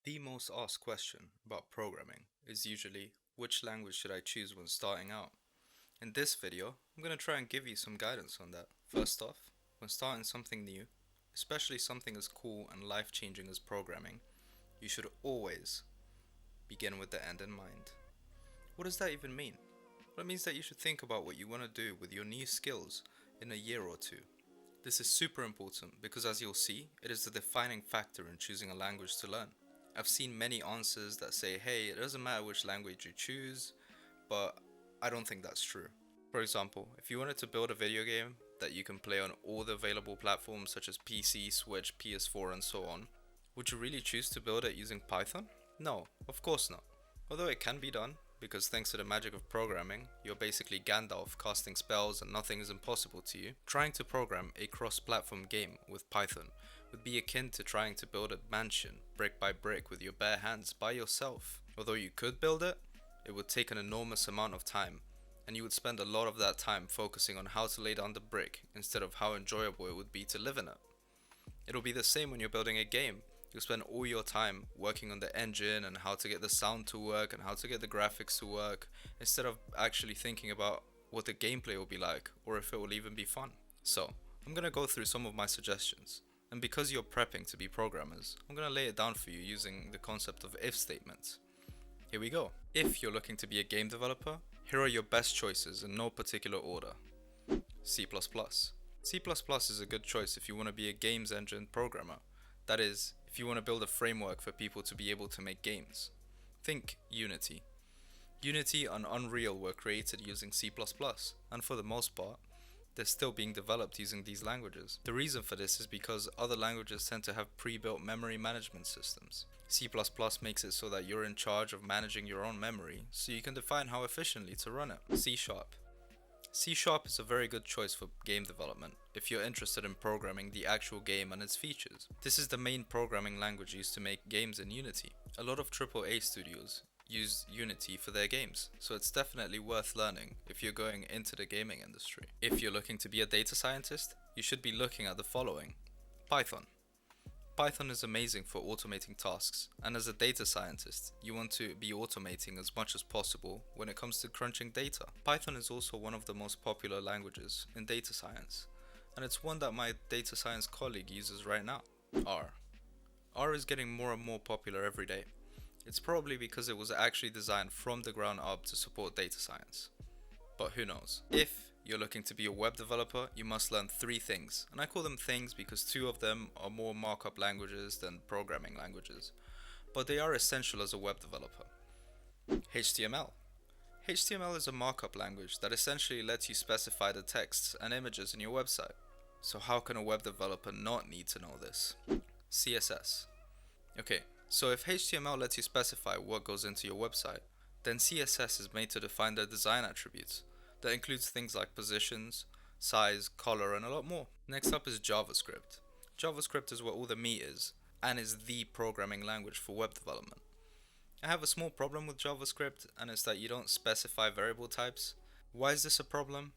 The most asked question about programming is usually, which language should I choose when starting out? In this video, I'm going to try and give you some guidance on that. First off, when starting something new, especially something as cool and life-changing as programming, you should always begin with the end in mind. What does that even mean? Well, it means that you should think about what you want to do with your new skills in a year or two. This is super important because, as you'll see, it is the defining factor in choosing a language to learn. I've seen many answers that say, hey, it doesn't matter which language you choose, but I don't think that's true. For example, if you wanted to build a video game that you can play on all the available platforms such as PC, Switch, PS4, and so on, would you really choose to build it using Python? No, of course not. Although it can be done, because thanks to the magic of programming, you're basically Gandalf casting spells and nothing is impossible to you. Trying to program a cross-platform game with Python would be akin to trying to build a mansion brick by brick with your bare hands by yourself. Although you could build it, it would take an enormous amount of time, and you would spend a lot of that time focusing on how to lay down the brick instead of how enjoyable it would be to live in it. It'll be the same when you're building a game. You'll spend all your time working on the engine and how to get the sound to work and how to get the graphics to work instead of actually thinking about what the gameplay will be like or if it will even be fun. So, I'm gonna go through some of my suggestions. And because you're prepping to be programmers, I'm gonna lay it down for you using the concept of if statements. Here we go. If you're looking to be a game developer, here are your best choices in no particular order. C++. C++ is a good choice if you want to be a games engine programmer. That is, if you want to build a framework for people to be able to make games. Think Unity. Unity and Unreal were created using C++, and for the most part, they're still being developed using these languages. The reason for this is because other languages tend to have pre-built memory management systems. C++ makes it so that you're in charge of managing your own memory, so you can define how efficiently to run it. C Sharp. C Sharp is a very good choice for game development if you're interested in programming the actual game and its features. This is the main programming language used to make games in Unity. A lot of AAA studios use Unity for their games, so it's definitely worth learning if you're going into the gaming industry. If you're looking to be a data scientist, you should be looking at the following. Python. Python is amazing for automating tasks, and as a data scientist, you want to be automating as much as possible when it comes to crunching data. Python is also one of the most popular languages in data science, and it's one that my data science colleague uses right now. R. R is getting more and more popular every day. It's probably because it was actually designed from the ground up to support data science. But who knows? If you're looking to be a web developer, you must learn three things. And I call them things because two of them are more markup languages than programming languages. But they are essential as a web developer. HTML. HTML is a markup language that essentially lets you specify the texts and images in your website. So how can a web developer not need to know this? CSS. Okay, so if HTML lets you specify what goes into your website, then CSS is made to define the design attributes. That includes things like positions, size, color, and a lot more. Next up is JavaScript. JavaScript is where all the meat is, and is the programming language for web development. I have a small problem with JavaScript, and it's that you don't specify variable types. Why is this a problem?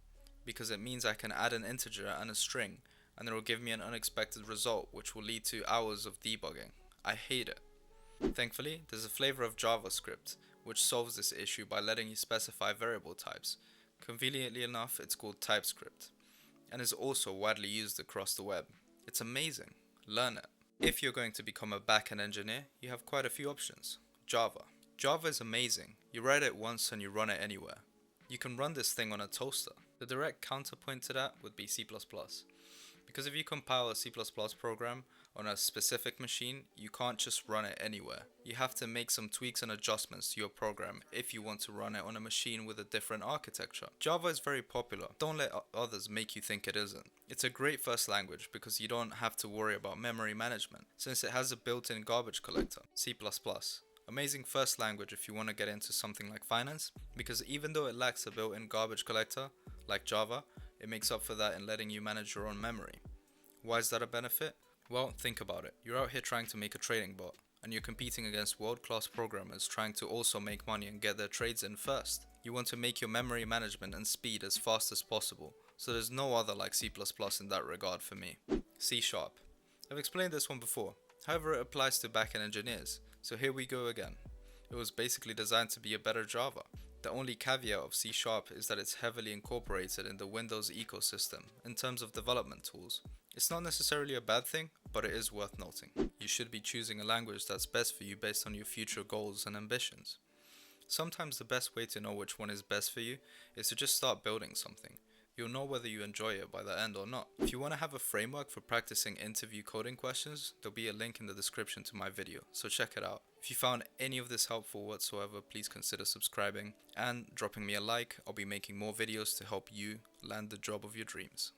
Because it means I can add an integer and a string, and it will give me an unexpected result, which will lead to hours of debugging. I hate it. Thankfully, there's a flavor of JavaScript, which solves this issue by letting you specify variable types. Conveniently enough, it's called TypeScript, and is also widely used across the web. It's amazing. Learn it. If you're going to become a backend engineer, you have quite a few options. Java. Java is amazing. You write it once and you run it anywhere. You can run this thing on a toaster. The direct counterpoint to that would be C++. Because if you compile a C++ program on a specific machine, you can't just run it anywhere. You have to make some tweaks and adjustments to your program if you want to run it on a machine with a different architecture. Java is very popular. Don't let others make you think it isn't. It's a great first language because you don't have to worry about memory management, since it has a built-in garbage collector. C++. Amazing first language if you want to get into something like finance, because even though it lacks a built-in garbage collector, like Java, it makes up for that in letting you manage your own memory. Why is that a benefit? Well, think about it. You're out here trying to make a trading bot, and you're competing against world-class programmers trying to also make money and get their trades in first. You want to make your memory management and speed as fast as possible, so there's no other like C++ in that regard for me. C Sharp. I've explained this one before. However, it applies to backend engineers, so here we go again. It was basically designed to be a better Java. The only caveat of C# is that it's heavily incorporated in the Windows ecosystem in terms of development tools. It's not necessarily a bad thing, but it is worth noting. You should be choosing a language that's best for you based on your future goals and ambitions. Sometimes the best way to know which one is best for you is to just start building something. You'll know whether you enjoy it by the end or not. If you want to have a framework for practicing interview coding questions, there'll be a link in the description to my video, so check it out. If you found any of this helpful whatsoever, please consider subscribing and dropping me a like. I'll be making more videos to help you land the job of your dreams.